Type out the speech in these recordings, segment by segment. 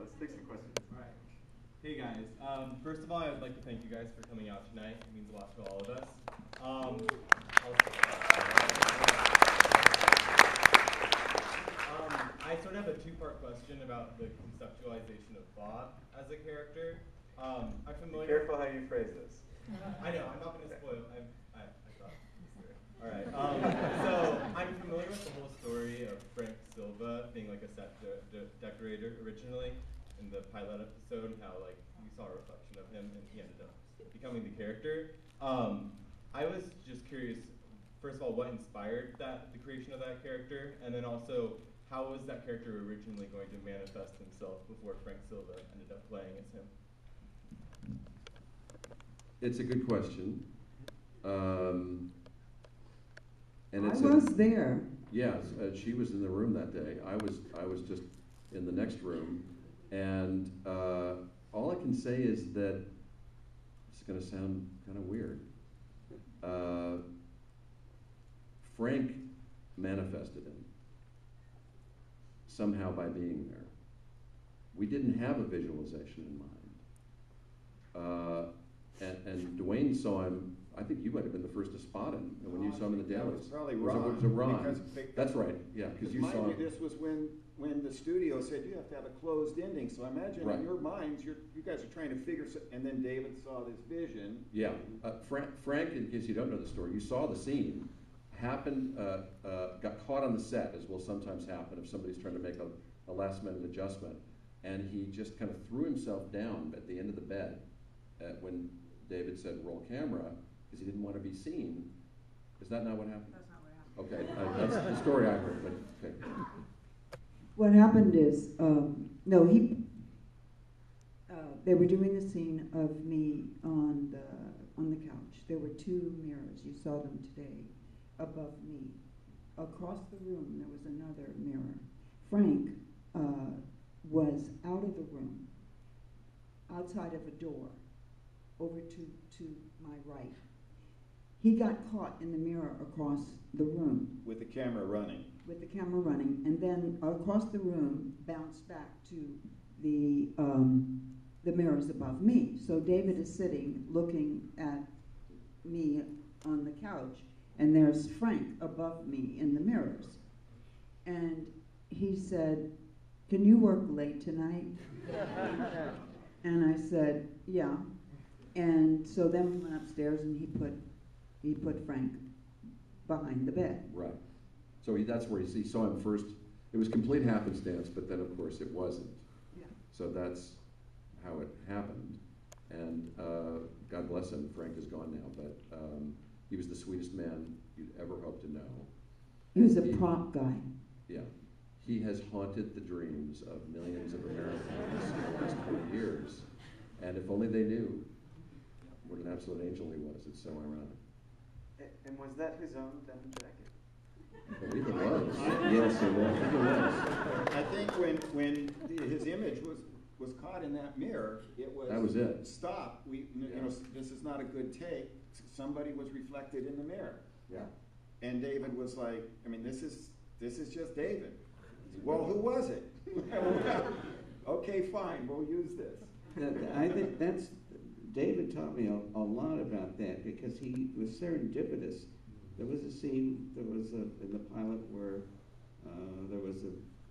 let's take some questions. All right. Hey guys. First of all, I'd like to thank you guys for coming out tonight. It means a lot to all of us. I sort of have a two-part question about the conceptualization of Bob as a character. I'm familiar. Be careful how you phrase this. I know. I'm not going to spoil. I thought. All right. So I'm familiar with the whole story of Frank Silva being like a set decorator originally in the pilot episode, and how like you saw a reflection of him, and he ended up becoming the character. I was just curious. First of all, what inspired the creation of that character, and then also, how was that character originally going to manifest himself before Frank Silva ended up playing as him? It's a good question. And I was there. Yes, she was in the room that day. I was just in the next room, and all I can say is that it's going to sound kind of weird. Frank manifested him somehow by being there. We didn't have a visualization in mind. And Duwayne saw him. I think you might have been the first to spot him when you saw him in the dailies. That was probably Ron. It was a Ron. That's right. Yeah, because you saw him. This was when the studio said you have to have a closed ending. So I imagine in your minds, you guys are trying to figure. And then David saw this vision. Yeah, Frank, in case you don't know the story, you saw the scene. Got caught on the set, as will sometimes happen if somebody's trying to make a last-minute adjustment, and he just kind of threw himself down at the end of the bed when David said roll camera, because he didn't want to be seen. Is that not what happened? That's not what happened. Okay, that's the story I heard, but okay. What happened is, they were doing the scene of me on the couch. There were two mirrors. You saw them today. Above me. Across the room, there was another mirror. Frank was out of the room, outside of a door, over to my right. He got caught in the mirror across the room. With the camera running. With the camera running, and then across the room, bounced back to the mirrors above me. So David is sitting, looking at me on the couch, and there's Frank above me in the mirrors. And he said, "Can you work late tonight?" And I said, "Yeah." And so then we went upstairs, and he put Frank behind the bed. Right. So that's where he saw him first. It was complete happenstance, but then of course it wasn't. Yeah. So that's how it happened. And God bless him, Frank is gone now, but he was the sweetest man you'd ever hope to know. He was a prop guy. Yeah. He has haunted the dreams of millions of Americans in the last 20 years. And if only they knew what an absolute angel he was. It's so ironic. And was that his own denim jacket? I believe it was. Yes, it was. I think when his image was caught in that mirror, that was it. Stop. This is not a good take. Somebody was reflected in the mirror. Yeah. And David was like, I mean, this is just David. Well, who was it? Okay, fine, we'll use this. I think David taught me a lot about that, because he was serendipitous. There was a scene, in the pilot where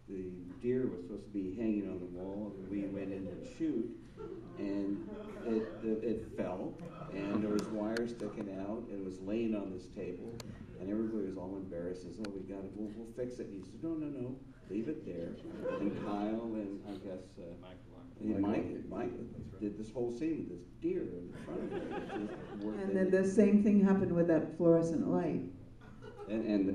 the deer was supposed to be hanging on the wall, and we went in to shoot, and it fell, and there was wire sticking out, and it was laying on this table, and everybody was all embarrassed, and said, "Oh, we got it, we'll fix it." And he said, "No, leave it there." And Kyle and I guess Mike did this whole scene with this deer in front of it. And then the same thing happened with that fluorescent light. And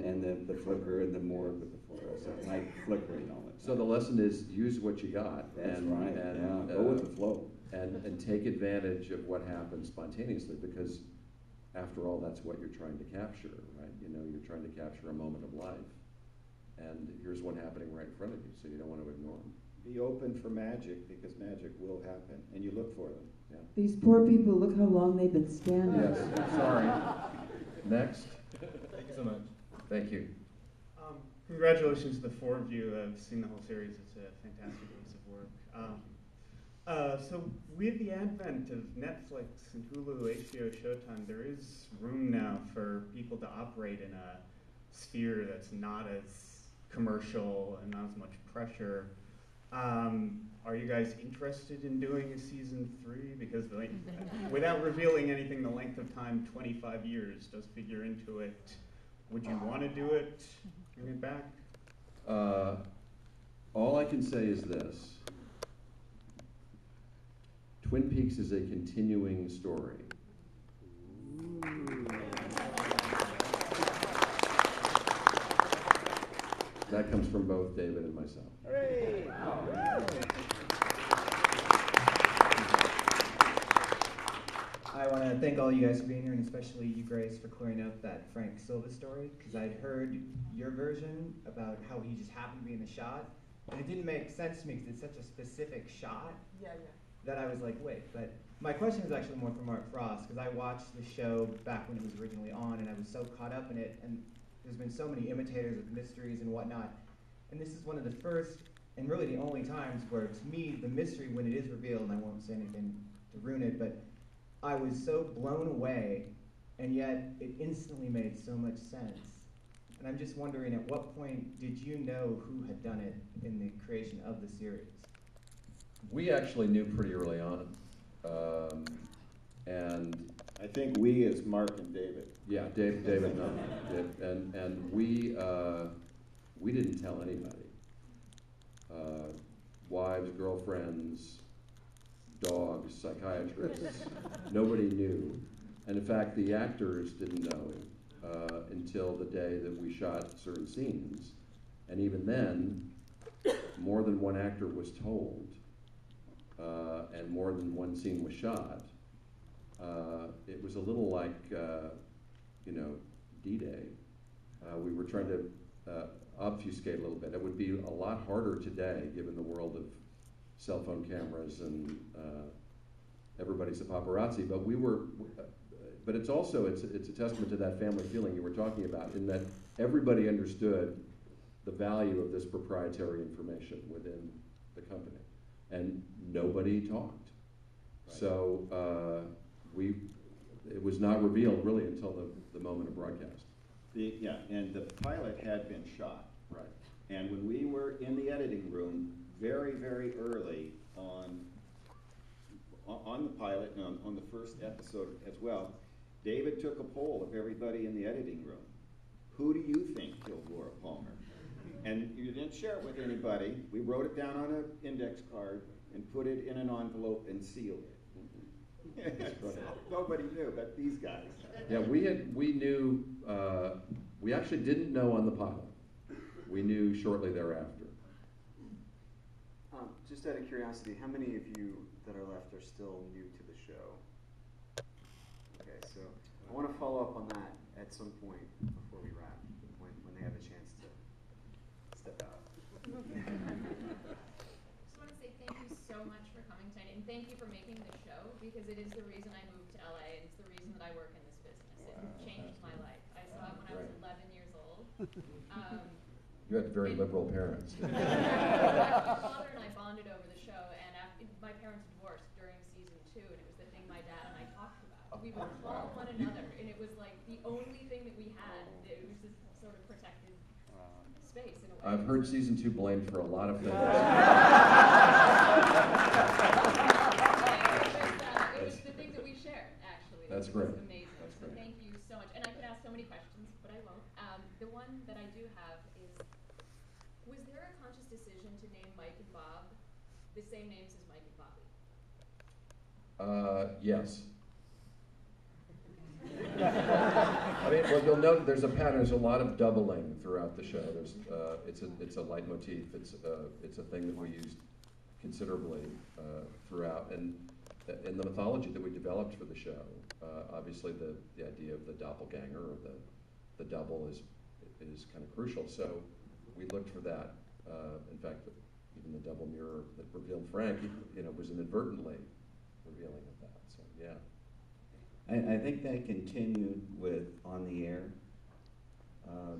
the flicker and the more with the fluorescent light flickering all it. So the lesson is use what you got. That's and, right. And go with the flow. And take advantage of what happens spontaneously, because after all, that's what you're trying to capture, right? You're trying to capture a moment of life. And here's one happening right in front of you, so you don't want to ignore them. Be open for magic, because magic will happen, and you look for them. Yeah. These poor people, look how long they've been standing. Yes, sorry. Next. Thank you so much. Thank you. Congratulations to the four of you. I've seen the whole series. It's a fantastic piece of work. So with the advent of Netflix and Hulu, HBO, Showtime, there is room now for people to operate in a sphere that's not as commercial and not as much pressure. Are you guys interested in doing a season 3? Because without revealing anything, the length of time, 25 years, does figure into it. Would you want to do it? Bring it back? All I can say is this. Twin Peaks is a continuing story. That comes from both David and myself. Hooray! I want to thank all you guys for being here, and especially you, Grace, for clearing up that Frank Silva story, because I'd heard your version about how he just happened to be in the shot, and it didn't make sense to me because it's such a specific shot that I was like, wait. But my question is actually more for Mark Frost, because I watched the show back when it was originally on, and I was so caught up in it, and there's been so many imitators of mysteries and whatnot, and this is one of the first and really the only times where, to me, the mystery, when it is revealed, and I won't say anything to ruin it, but I was so blown away, and yet it instantly made so much sense. And I'm just wondering, at what point did you know who had done it in the creation of the series? We actually knew pretty early on. And I think we is Mark and David. yeah, David knows. And we didn't tell anybody. Wives, girlfriends, dogs, psychiatrists, nobody knew. And in fact, the actors didn't know until the day that we shot certain scenes. And even then, more than one actor was told, and more than one scene was shot. It was a little like, D-Day. We were trying to obfuscate a little bit. It would be a lot harder today, given the world of cell phone cameras and everybody's a paparazzi. But we were, but it's also it's a testament to that family feeling you were talking about, in that everybody understood the value of this proprietary information within the company, and nobody talked. Right. So it was not revealed really until the moment of broadcast. And the pilot had been shot. Right. And when we were in the editing room, very, very early on the pilot and on the first episode as well, David took a poll of everybody in the editing room. Who do you think killed Laura Palmer? And you didn't share it with anybody. We wrote it down on an index card and put it in an envelope and sealed it. Nobody knew, but these guys. Yeah, we knew, we actually didn't know on the pilot. We knew shortly thereafter. Just out of curiosity, how many of you that are left are still new to the show? Okay, so I want to follow up on that at some point before we wrap, when they have a chance to step out. Just want to say thank you so much for coming tonight, and thank you for making the show, because it is the reason I moved to LA, and it's the reason that I work in this business. It changed my life. I saw it when I was 11 years old. You had very liberal parents. My father and I bonded over the show, and my parents divorced during season 2, and it was the thing my dad and I talked about. We would call one another, and it was like the only thing that we had. It was this sort of protected space in a way. I've heard season 2 blamed for a lot of things. It was the thing that we shared, actually. That's It great. was amazing. That's So great. thank you so much. And I could ask so many questions, but I won't. The one that I do have is, was there a conscious decision to name Mike and Bob the same names as Mike and Bobby? Yes. I mean, well, you'll note there's a pattern. There's a lot of doubling throughout the show. There's, it's a leitmotif. It's a thing that we used considerably throughout, and in the mythology that we developed for the show, obviously the idea of the doppelganger or the double is kind of crucial. So we looked for that. In fact, even the double mirror that revealed Frank, was inadvertently revealing of that. So yeah. I think that continued with On the Air.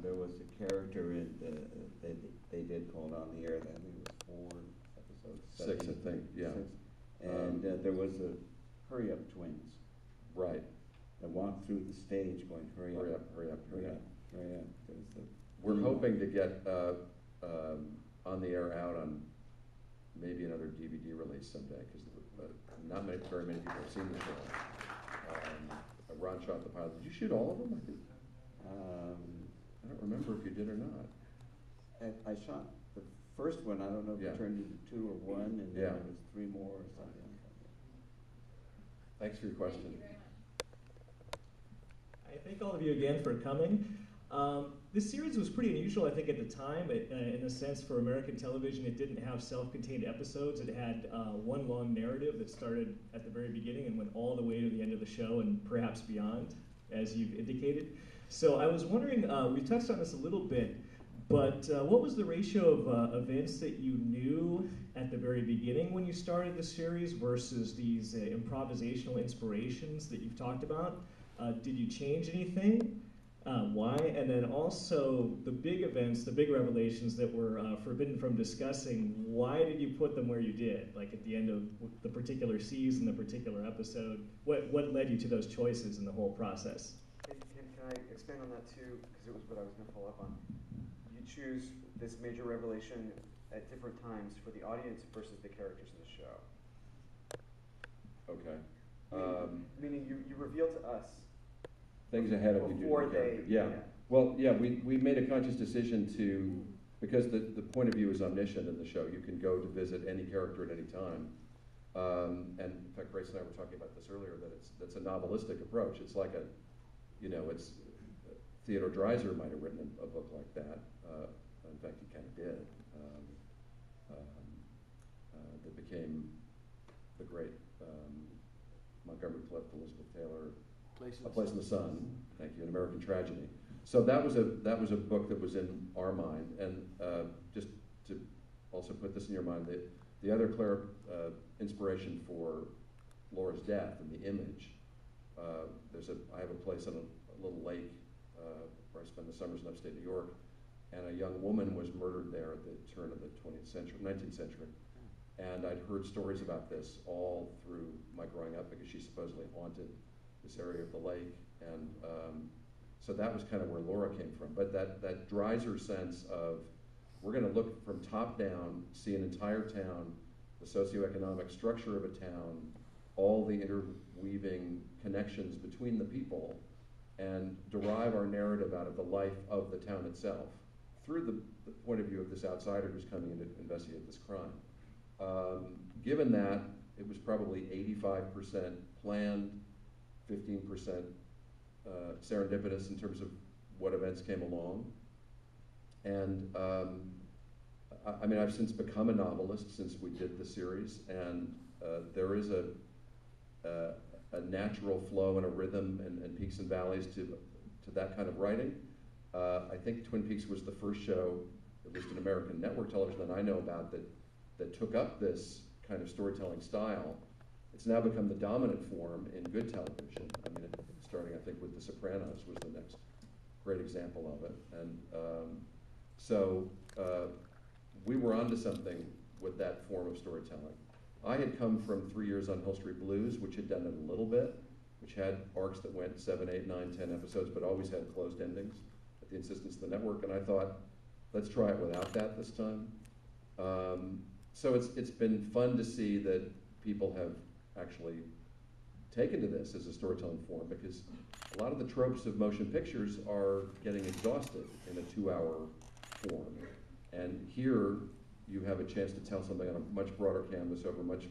There was a character they did called On the Air. I think it was 4 episodes. 6, I think. Yeah. 6. And there was a hurry up twins Right. that walked through the stage going, hurry up, Hurry up, hurry up, hurry up, hurry up. There's the We're hoping to get on the air out on maybe another DVD release someday, because not very many people have seen the show. Ron shot the pilot. Did you shoot all of them? I don't remember if you did or not. I shot the first one. I don't know if Yeah. it turned into 2 or 1, and then Yeah. there was 3 more or something. Thanks for your question. Thank you very much. I thank all of you again for coming. This series was pretty unusual, I think, at the time. In a sense, for American television, it didn't have self-contained episodes. It had one long narrative that started at the very beginning and went all the way to the end of the show and perhaps beyond, as you've indicated. So I was wondering, we touched on this a little bit, but what was the ratio of events that you knew at the very beginning when you started the series versus these improvisational inspirations that you've talked about? Did you change anything? Why? And then also the big events, the big revelations that were forbidden from discussing, why did you put them where you did? Like at the end of the particular season, the particular episode, what led you to those choices in the whole process? Can I expand on that too? Because it was what I was going to follow up on. You choose this major revelation at different times for the audience versus the characters in the show. Okay. Meaning you reveal to us Things ahead of you do. before they. Yeah. Well, yeah, we made a conscious decision to, because the point of view is omniscient in the show. You can go to visit any character at any time. And in fact, Grace and I were talking about this earlier, that that's a novelistic approach. It's like it's Theodore Dreiser might have written a book like that. In fact, he kind of did. That became the great Montgomery Clift, Elizabeth Taylor, A Place in the Sun. Thank you, An American Tragedy. So that was a book that was in our mind, and just to also put this in your mind, the other clear inspiration for Laura's death and the image. I have a place on a little lake where I spend the summers in upstate New York, and a young woman was murdered there at the turn of the 19th century. And I'd heard stories about this all through my growing up, because she supposedly haunted this area of the lake. And so that was kind of where Laura came from. But that Dreiser sense of, we're going to look from top down, see an entire town, the socioeconomic structure of a town, all the interweaving connections between the people, and derive our narrative out of the life of the town itself through the point of view of this outsider who's coming in to investigate this crime. Given that, it was probably 85% planned, 15% serendipitous in terms of what events came along. And I mean, I've since become a novelist since we did the series, and there is a natural flow and a rhythm and peaks and valleys to that kind of writing. I think Twin Peaks was the first show, at least in American network television, that I know about that took up this kind of storytelling style. It's now become the dominant form in good television. I mean, starting, I think, with The Sopranos was the next great example of it. And so we were onto something with that form of storytelling. I had come from 3 years on Hill Street Blues, which had done it a little bit, which had arcs that went 7, 8, 9, 10 episodes, but always had closed endings at the insistence of the network. And I thought, let's try it without that this time. So it's been fun to see that people have actually taken to this as a storytelling form, because a lot of the tropes of motion pictures are getting exhausted in a 2-hour form. And here you have a chance to tell something on a much broader canvas over a much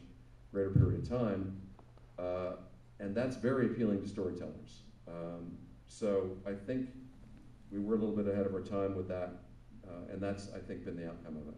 greater period of time. And that's very appealing to storytellers. So I think we were a little bit ahead of our time with that. And that's, I think, been the outcome of it.